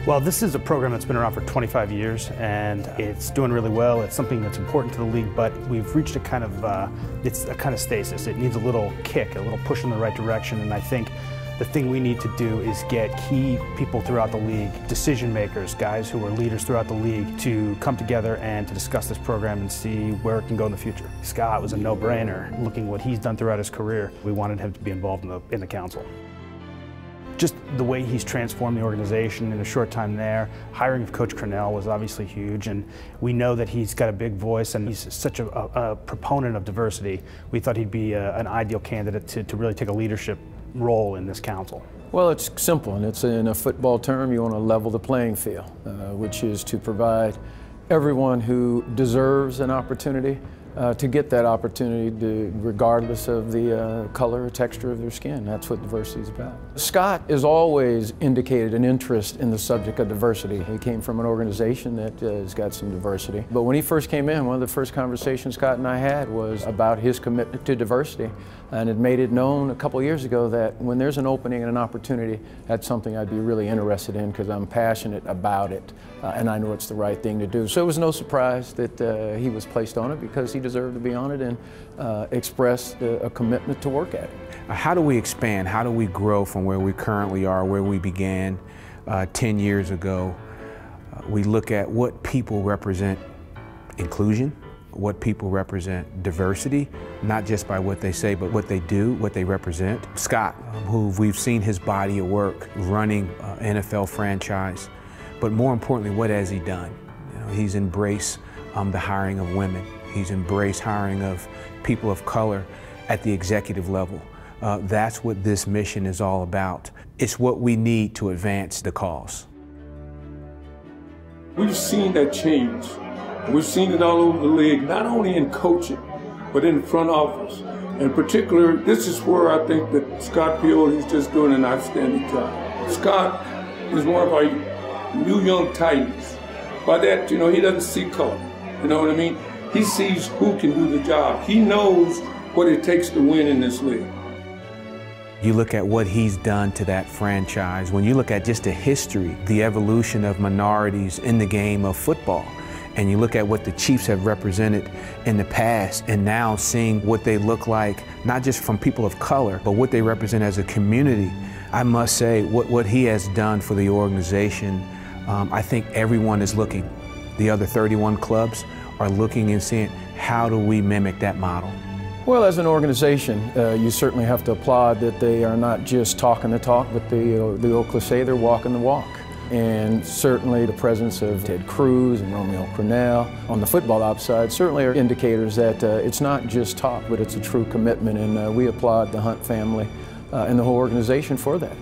Well, this is a program that's been around for 25 years, and it's doing really well. It's something that's important to the league, but we've reached a kind of, it's a kind of stasis. It needs a little kick, a little push in the right direction, and I think the thing we need to do is get key people throughout the league, decision makers, guys who are leaders throughout the league, to come together and to discuss this program and see where it can go in the future. Scott was a no-brainer. Looking what he's done throughout his career, we wanted him to be involved in the council. Just the way he's transformed the organization in a short time there. Hiring of Coach Crennel was obviously huge, and we know that he's got a big voice and he's such a proponent of diversity. We thought he'd be an ideal candidate to really take a leadership role in this council. Well, it's simple, and it's in a football term, you want to level the playing field, which is to provide everyone who deserves an opportunity to get that opportunity regardless of the color or texture of their skin. That's what diversity is about. Scott has always indicated an interest in the subject of diversity. He came from an organization that has got some diversity. But when he first came in, one of the first conversations Scott and I had was about his commitment to diversity, and it made it known a couple of years ago that when there's an opening and an opportunity, that's something I'd be really interested in because I'm passionate about it and I know it's the right thing to do. So it was no surprise that he was placed on it because he deserved to be on it and expressed a commitment to work at it. How do we expand? How do we grow from where we currently are, where we began 10 years ago? We look at what people represent inclusion, what people represent diversity, not just by what they say, but what they do, what they represent. Scott, who we've seen his body of work running NFL franchise, but more importantly, what has he done? You know, he's embraced the hiring of women. He's embraced hiring of people of color at the executive level. That's what this mission is all about. It's what we need to advance the cause. We've seen that change. We've seen it all over the league, not only in coaching, but in the front office. In particular, this is where I think that Scott Pioli is just doing an outstanding job. Scott is one of our new young titans. By that, you know, he doesn't see color. You know what I mean? He sees who can do the job. He knows what it takes to win in this league. You look at what he's done to that franchise. When you look at just the history, the evolution of minorities in the game of football, and you look at what the Chiefs have represented in the past, and now seeing what they look like, not just from people of color, but what they represent as a community, I must say what he has done for the organization, I think everyone is looking. The other 31 clubs are looking and seeing, how do we mimic that model? Well, as an organization, you certainly have to applaud that they are not just talking the talk, but the old cliche, they're walking the walk. And certainly the presence of Ted Cruz and Romeo Crennel on the football ops side certainly are indicators that it's not just talk, but it's a true commitment, and we applaud the Hunt family and the whole organization for that.